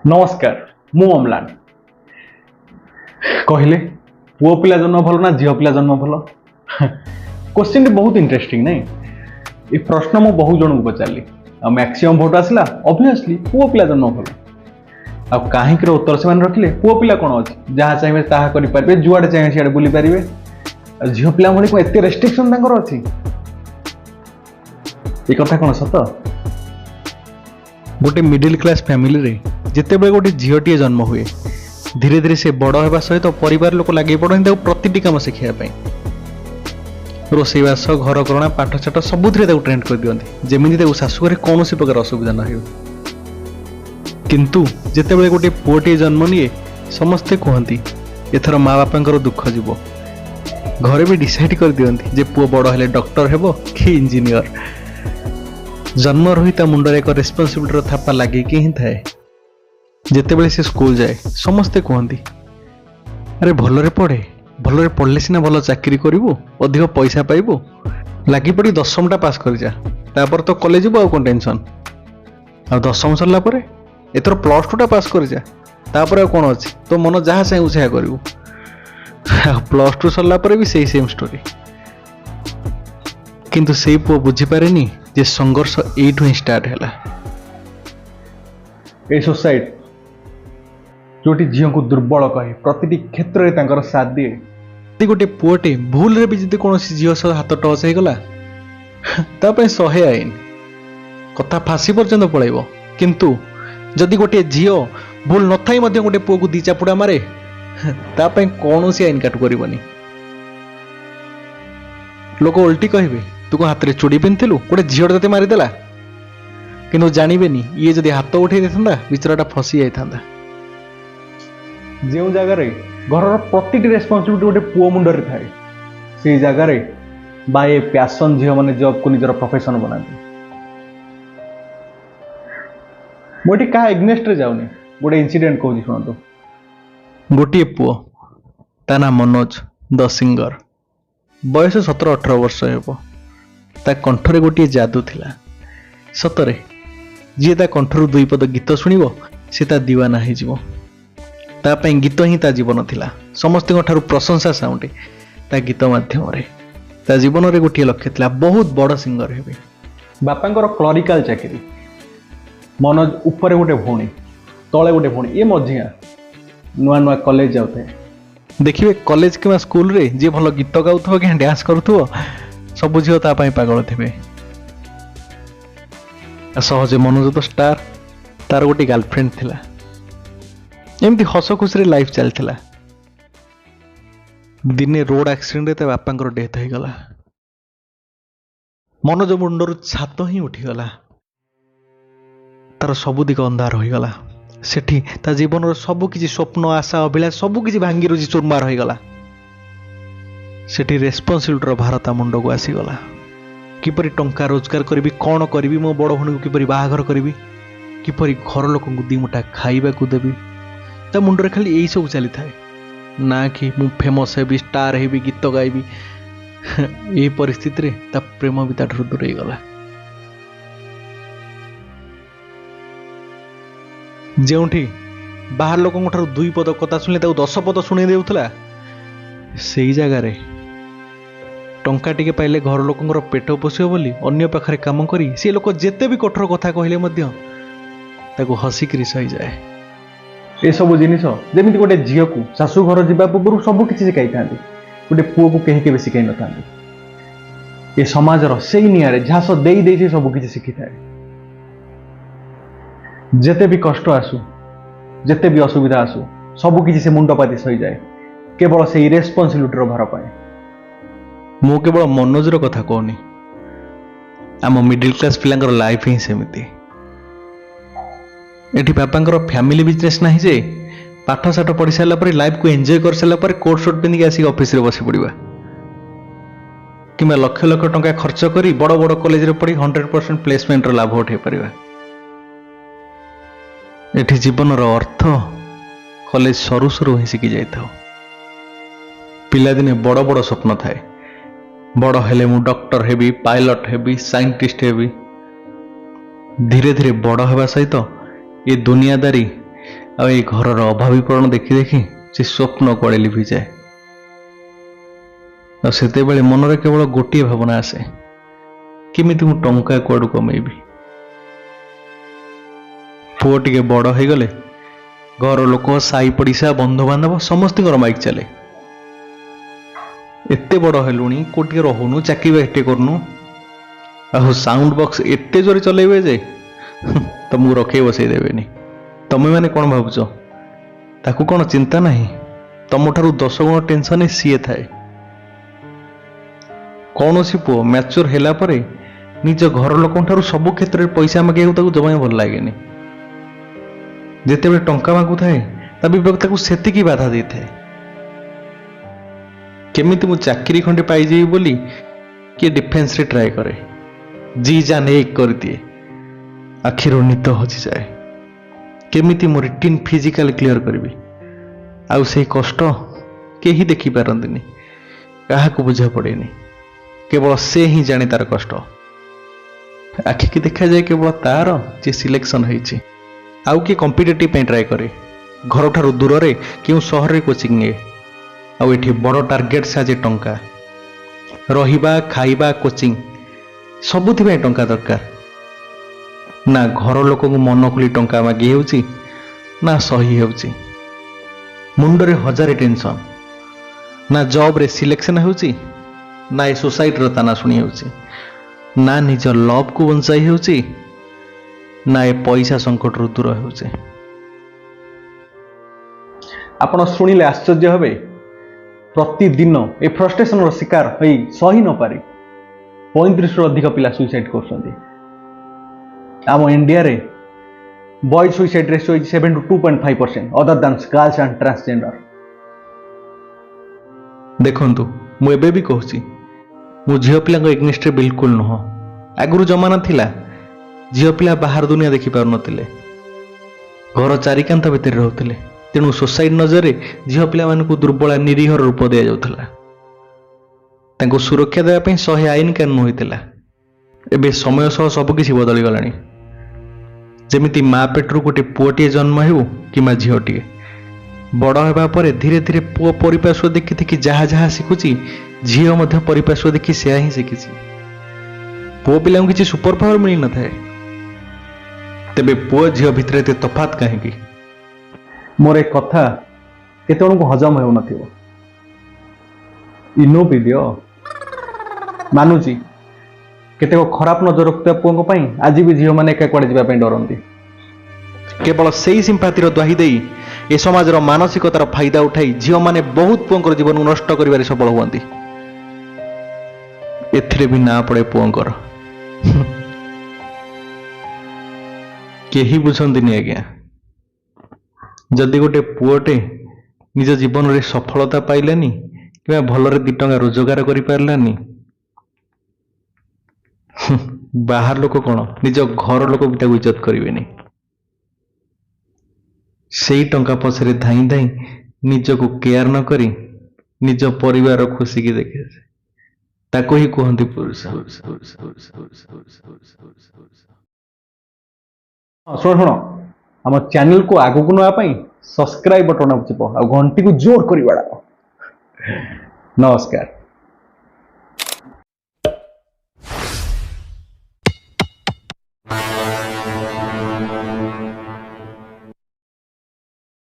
नमस्कार मु अम्लान कहले पुओ पिला जन्म भल ना झील पिला जन्म भल क्वेश्चन बहुत इंटरेस्टिंग नहीं ये प्रश्न मु बहुत जन को पचारि मैक्सिमम भोट आसला ऑब्वियसली पुओ पिला जन्म भल आ कहीं उत्तर से रखिले पुओ पिला कौन अच्छे जहाँ चाहिए ताहा करें जुआड़े चाहिए सियाड़े बुली पारे झील पिला भाई एत रेस्ट्रिक्शन अच्छी ये कथा कौन सत गोटे मिडिल क्लास फैमिली रे जिते बड़े गोटे झीलटे जन्म हुए धीरे धीरे से बड़ होगा सहित परिवार लोक लगे पड़े प्रति कम शिखापी रोषेईवास घर करणा पाठशाठ सबुथ ट्रेंड कर दिखती जमी शाशुघर कौन प्रकार असुविधा न हो किंतु जिते बड़े गोटे पुओटे जन्म निए समस्ते कहती एथर माँ बापा दुख जीव घरे भी डिसाइड कर दिखती जे पुओ बड़ हेले डॉक्टर हेबो कि इंजीनियर जन्म रही मुंडर एक रेस्पॉन्सिबिलिटी थापा लगे ही थाए जिते से स्कूल जाए समस्ते कहती अरे भलरे पढ़ले सीना भल चाकरी करू अधिक पैसा पाइबू लगी पड़ी 10टा पास कर जा तापर तो कॉलेज जीव कौन टेंशन आ 10म सरला परे एथर +2टा पास कर जा तापर कौन अच्छी तो मन जहाँ चाहू से करू +2 सरला परे भी सही सेम स्टोरी किंतु से पुओ बुझीपारे जे संघर्ष एठू ही स्टार्ट है ए सोसाइटी जोटी झील को दुर्बल कहे प्रति क्षेत्र में साथ दिए यदि गोटे पुओटे भूल रे भी जदि कौन झील सह हाथ टच होगला तापे 100 आईन कथा फांसी पर्यंत पलैब किंतु जदि गोटे झील भूल न थाई गोटे पुओ को 2 चापुड़ा मारे तापे कौन सी आईन काटू करनी लोक उल्टी कहे तू को हाथ में चूड़ी पिंधिलु गोटे झील ते मारिदेला कि जानवेनि ये जदि हाथ उठे था विचराटा फसी जाता जो जगार घर प्रति रेस्पॉन्सिबिलिटी गोटे पुओ मुंडर थाए से जगार बाय पैशन झील मैंने जॉब को निजर प्रोफेशन बनाते मुझे क्या एग्नेस्ट रे जाऊनी गोटे इनसीडेंट कहूँ शुणु गोटे पुओ ता ना मनोज द सिंगर बयस 17-18 वर्ष हो ता कंठरे गोटे जादू थिला सतरे जी ता कंठरू 2 पद गीत शुणव से ता दीवाना हो तापाई गीत ही ता जीवन थिला समस्त प्रशंसा साउंडे ता गीत माध्यम ता जीवन रे गोटे लक्ष्य थिला बहुत बड़ सिंगर हेबे बापांकर क्लरिकल चाकरी मनोज ऊपर गोटे भौणी तले गोटे भौणी ये मझिया नुआ नुआ कॉलेज जाते देखिए कॉलेज कि स्कूल रे जे भल गीत गाउथबो कि डांस करूथबो सब झील तापाई पागल थे सहजे मनोज तो स्टार तार गोटे गर्लफ्रेंड थिला एमती हस खुशी लाइफ चलता दिने रोड एक्सीडेंट बापा डेथ हो गला मनोज मुंडर छात ही उठीगला तार सब दिक अंधार हो गला सेठी ता जीवन सबकि स्वप्न आशा अभिलाष सबकि भांगी रुझी चुरमार हो गला सेठी रेस्पॉन्सिबिलिटी भार ता मुंड को आसीगला किपरि टंका रोजगार करी कौन करी मो बड़ भूणी को किपरि बाहाघर करी किपरि घर लोक 2 मुठा खाइबा को देवी ता मुंडरे खाली यही सब चली थाए ना कि मु फेमस हेबी स्टार हेबी गीत गाइबी ये परिस्थिति रे ता प्रेम भी ताठू दूर हो गला जेउठी बाहर लोकों ठारू 2 पद कथा शुणिले 10 पद शुणी देउथला सेई जगह रे टंका टिके पाइले घर लोकंर पेट पोषियो बोली अन्य पाखरे काम करी से लोक जेते भी कठोर कथा कहले मध्य ताको हसिकरी सही जाए ये सब जिनिस जमी गोटे झील को शाशु घर जा पूर्व सबकि शिखाई था गोटे पुओ को कहीं के शिखाई न था ये समाजर से निआरे झास दे सबकि शिखी था जेते भी कष्ट आसू जेते भी असुविधा आसू सबकि से मुंडपाती सही जाए केवल से रेस्पॉन्सिबिलिटी भार पाए मु केवल मनोजर कथा कहनी आम मिडिल क्लास पिलांकर लाइफ ही सेमिति एठी बापांकर फैमिली बिजनेस नहीं जे पाठ साठ पढ़ी सारा पर लाइफ को एंजॉय कर सारा पर कोट शर्ट पिंधिक आसिक ऑफिस रे बसी पड़िबा कि लक्ष लक्ष टंका खर्च करी बड़ बड़ कॉलेज रे पढ़ी 100% प्लेसमेंट रो लाभ उठे परिबा एठी जीवन रो अर्थ कॉलेज सरू सरू ही शिखी जाइथाओ पिला दिने बड़ बड़ स्वप्न थाए बड़ हेले मु doctor heavy pilot heavy scientist heavy धीरे धीरे बड़ हेबा सहित ये दुनियादारी ଆଉ ଏଇ ଘରର ଅଭାବୀକରଣ ଦେଖି ଦେଖି ସେ ସ୍ୱପ୍ନ କୁଆଡ଼େ ଲିଭିଯାଏ। ଆଉ ସେତେବେଳେ ମନରେ କେବଳ ଗୋଟିଏ ଭାବନା ଆସେ, କେମିତି ମୁଁ ଟଙ୍କା କୁଆଡ଼ୁ କମେଇବି। ପୁଅ ଟିକେ ବଡ଼ ହେଇଗଲେ ଘର ଲୋକ, ସାହି ପଡ଼ିଶା, ବନ୍ଧୁବାନ୍ଧବ ସମସ୍ତଙ୍କର ମାଇକ୍ ଚାଲେ। ଏତେ ବଡ଼ ହେଲୁଣି, କୋଉଠି ରହୁନୁ, ଚାକିରି ବାକିରି କରୁନୁ, ଆଉ ସାଉଣ୍ଡ ବକ୍ସ ଏତେ ଜୋରେ ଚଲେଇବେ ଯେ ତମକୁ ରଖେଇ ବସେଇ ଦେବେନି। ତମେମାନେ କ'ଣ ଭାବୁଛ ତାକୁ କ'ଣ ଚିନ୍ତା ନାହିଁ? ତମଠାରୁ 10 ଗୁଣ ଟେନସନରେ ସିଏ ଥାଏ। କୌଣସି ପୁଅ ମ୍ୟାଚୁର ହେଲା ପରେ ନିଜ ଘର ଲୋକଙ୍କ ଠାରୁ ସବୁ କ୍ଷେତ୍ରରେ ପଇସା ମାଗିବାକୁ ତାକୁ ଜମା ଭଲ ଲାଗେନି। ଯେତେବେଳେ ଟଙ୍କା ମାଗୁଥାଏ ତା ବିବେକ ତାକୁ ସେତିକି ବାଧା ଦେଇଥାଏ। କେମିତି ମୁଁ ଚାକିରି ଖଣ୍ଡେ ପାଇଯିବି ବୋଲି କିଏ ଡିଫେନ୍ସରେ ଟ୍ରାଏ କରେ, ଜି ଜାନ ଏକ କରିଦିଏ, ଆଖିରୁ ନିଦ ହଜିଯାଏ। କେମିତି ମୁଁ ରିଟିନ୍ ଫିଜିକାଲ କ୍ଲିୟର କରିବି, ଆଉ ସେଇ କଷ୍ଟ କେହି ଦେଖିପାରନ୍ତିନି, କାହାକୁ ବୁଝା ପଡ଼େନି, କେବଳ ସେ ହିଁ ଜାଣେ ତାର କଷ୍ଟ। ଆଖିକି ଦେଖାଯାଏ କେବଳ ତାର ଯେ ସିଲେକ୍ସନ ହେଇଛି। ଆଉ କିଏ କମ୍ପିଟେଟିଭ୍ ପାଇଁ ଟ୍ରାଏ କରେ, ଘରଠାରୁ ଦୂରରେ କେଉଁ ସହରରେ କୋଚିଂ ନିଏ, ଆଉ ଏଠି ବଡ଼ ଟାର୍ଗେଟ ସାଜେ ଟଙ୍କା। ରହିବା, ଖାଇବା, କୋଚିଂ ସବୁଥିପାଇଁ ଟଙ୍କା ଦରକାର। ନା ଘର ଲୋକଙ୍କୁ ମନ ଖୋଲି ଟଙ୍କା ମାଗି ହେଉଛି, ନା ସହି ହେଉଛି। ମୁଣ୍ଡରେ ହଜାରେ ଟେନସନ, ନା ଜବରେ ସିଲେକ୍ସନ ହେଉଛି, ନା ଏ ସୋସାଇଟିର ତାନା ଶୁଣି ହେଉଛି, ନା ନିଜ ଲଭକୁ ବଞ୍ଚାଇ ହେଉଛି, ନା ଏ ପଇସା ସଙ୍କଟରୁ ଦୂର ହେଉଛି। ଆପଣ ଶୁଣିଲେ ଆଶ୍ଚର୍ଯ୍ୟ ହେବେ, ପ୍ରତିଦିନ ଏ ଫ୍ରଷ୍ଟ୍ରେସନର ଶିକାର ହୋଇ ସହି ନପାରି 35ରୁ ଅଧିକ ପିଲା ସୁଇସାଇଡ୍ କରୁଛନ୍ତି। ଆମ ଇଣ୍ଡିଆରେ ବଏଜ ସୁଇସାଇଡ୍ ରେସିଓ ହୋଇଛି 7 to 2.5% other than girls and transgender. ଦେଖନ୍ତୁ, ମୁଁ ଏବେ ବି କହୁଛି, ମୁଁ ଝିଅ ପିଲାଙ୍କ ଏଗନେଷ୍ଟରେ ବିଲକୁଲ ନୁହଁ। ଆଗରୁ ଜମାନା ଥିଲା ଝିଅ ପିଲା ବାହାର ଦୁନିଆ ଦେଖିପାରୁନଥିଲେ, ଘର ଚାରିକାନ୍ଥ ଭିତରେ ରହୁଥିଲେ, ତେଣୁ ସୋସାଇଟି ନଜରରେ ଝିଅ ପିଲାମାନଙ୍କୁ ଦୁର୍ବଳ ନିରୀହର ରୂପ ଦିଆଯାଉଥିଲା। ତାଙ୍କୁ ସୁରକ୍ଷା ଦେବା ପାଇଁ 100 ଆଇନ କାନୁନ ହୋଇଥିଲା। ଏବେ ସମୟ ସହ ସବୁକିଛି ବଦଳିଗଲାଣି। ଯେମିତି ମା ପେଟରୁ ଗୋଟେ ପୁଅଟିଏ ଜନ୍ମ ହେଉ କିମ୍ବା ଝିଅଟିଏ, ବଡ଼ ହେବା ପରେ ଧୀରେ ଧୀରେ ପୁଅ ପରିପାର୍ଶ୍ୱ ଦେଖି ଦେଖି ଯାହା ଯାହା ଶିଖୁଛି, ଝିଅ ମଧ୍ୟ ପରିପାର୍ଶ୍ୱ ଦେଖି ସେୟା ହିଁ ଶିଖିଛି। ପୁଅ ପିଲାଙ୍କୁ କିଛି ସୁପର ପାୱାର ମିଳିନଥାଏ, ତେବେ ପୁଅ ଝିଅ ଭିତରେ ଏତେ ତଫାତ୍ କାହିଁକି? ମୋର ଏ କଥା କେତେଜଣଙ୍କୁ ହଜମ ହେଉନଥିବ। ଇନୋ ପିଦିଅ। ମାନୁଛି କେତେକ ଖରାପ ନଜର ରଖୁଥିବା ପୁଅଙ୍କ ପାଇଁ ଆଜି ବି ଝିଅମାନେ ଏକା କୁଆଡ଼େ ଯିବା ପାଇଁ ଡରନ୍ତି। କେବଳ ସେଇ ସିମ୍ପାତିର ଦ୍ୱାହି ଦେଇ ଏ ସମାଜର ମାନସିକତାର ଫାଇଦା ଉଠାଇ ଝିଅମାନେ ବହୁତ ପୁଅଙ୍କର ଜୀବନକୁ ନଷ୍ଟ କରିବାରେ ସଫଳ ହୁଅନ୍ତି। ଏଥିରେ ବି ନାଁ ପଡ଼େ ପୁଅଙ୍କର। କେହି ବୁଝନ୍ତିନି ଆଜ୍ଞା। ଯଦି ଗୋଟେ ପୁଅଟେ ନିଜ ଜୀବନରେ ସଫଳତା ପାଇଲାନି କିମ୍ବା ଭଲରେ 2 ଟଙ୍କା ରୋଜଗାର କରିପାରିଲାନି, ବାହାର ଲୋକ କ'ଣ ନିଜ ଘର ଲୋକ ବି ତାକୁ ଇଜ୍ଜତ କରିବେନି। ସେଇ ଟଙ୍କା ପଛରେ ଧାଇଁ ଧାଇଁ ନିଜକୁ କେୟାର ନ କରି ନିଜ ପରିବାର ଖୁସିକି ଦେଖେ, ତାକୁ ହିଁ କୁହନ୍ତି ପୁରୁଷ। ଶୁଣ, ଆମ ଚ୍ୟାନେଲକୁ ଆଗକୁ ନେବା ପାଇଁ ସବସ୍କ୍ରାଇବ ବଟନ ଚିପ ଆଉ ଘଣ୍ଟିକୁ ଜୋର କରି ବାଡ଼ାଅ। ନମସ୍କାର।